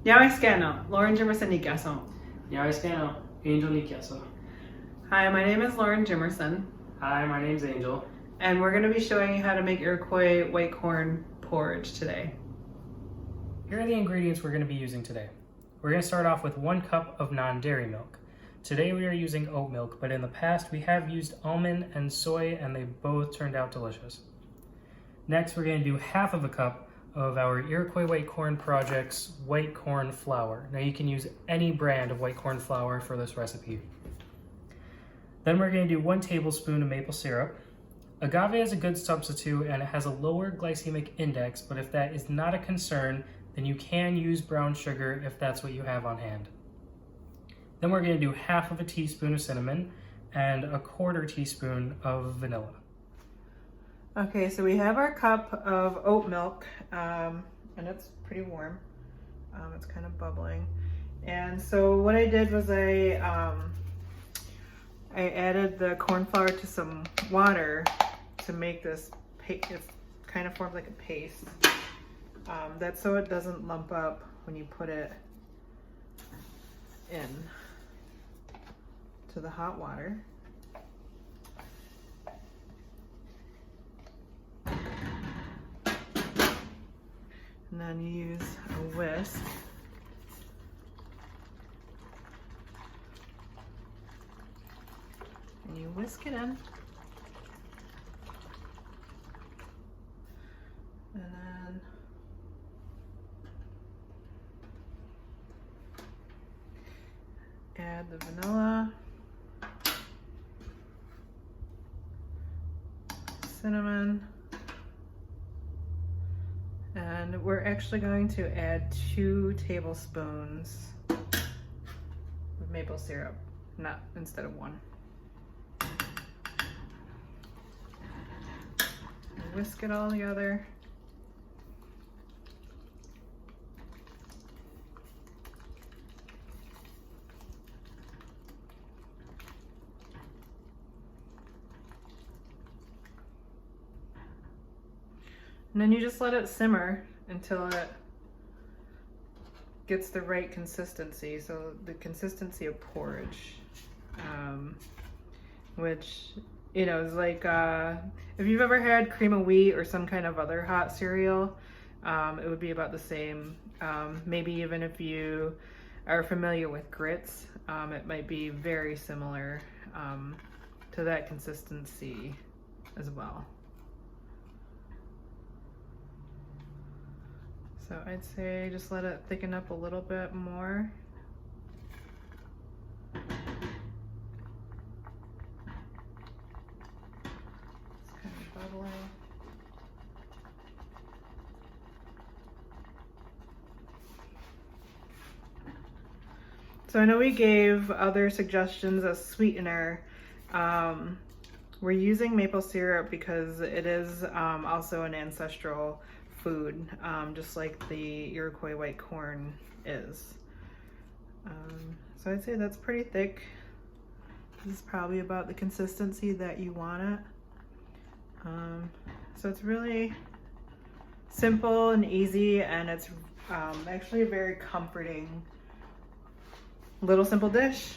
Yawiskano, Lauren Jimerson Nikaso. Yawiskano, Angel Nikaso. Hi, my name is Lauren Jimerson. Hi, my name's Angel. And we're going to be showing you how to make Iroquois white corn porridge today. Here are the ingredients we're going to be using today. We're going to start off with 1 cup of non-dairy milk. Today we are using oat milk, but in the past we have used almond and soy and they both turned out delicious. Next we're going to do half of a cup of our Iroquois White Corn Project's white corn flour. Now you can use any brand of white corn flour for this recipe. Then we're going to do 1 tablespoon of maple syrup. Agave is a good substitute and it has a lower glycemic index, but if that is not a concern, then you can use brown sugar if that's what you have on hand. Then we're going to do half of a teaspoon of cinnamon and 1/4 teaspoon of vanilla. Okay, so we have our cup of oat milk, and it's pretty warm. It's kind of bubbling. And so what I did was I added the corn flour to some water to make this paste. It's kind of formed like a paste. That's so it doesn't lump up when you put it in to the hot water. And then you use a whisk. And you whisk it in. And then add the vanilla, cinnamon, and we're actually going to add 2 tablespoons of maple syrup, instead of 1. Whisk it all together. And then you just let it simmer until it gets the right consistency. So the consistency of porridge, which, you know, is like, if you've ever had cream of wheat or some kind of other hot cereal, it would be about the same. Maybe even if you are familiar with grits, it might be very similar to that consistency as well. So I'd say just let it thicken up a little bit more. It's kind of bubbling. So I know we gave other suggestions as sweetener. We're using maple syrup because it is also an ancestral food, just like the Iroquois white corn is. So I'd say that's pretty thick. This is probably about the consistency that you want it. So it's really simple and easy, and it's actually a very comforting little simple dish.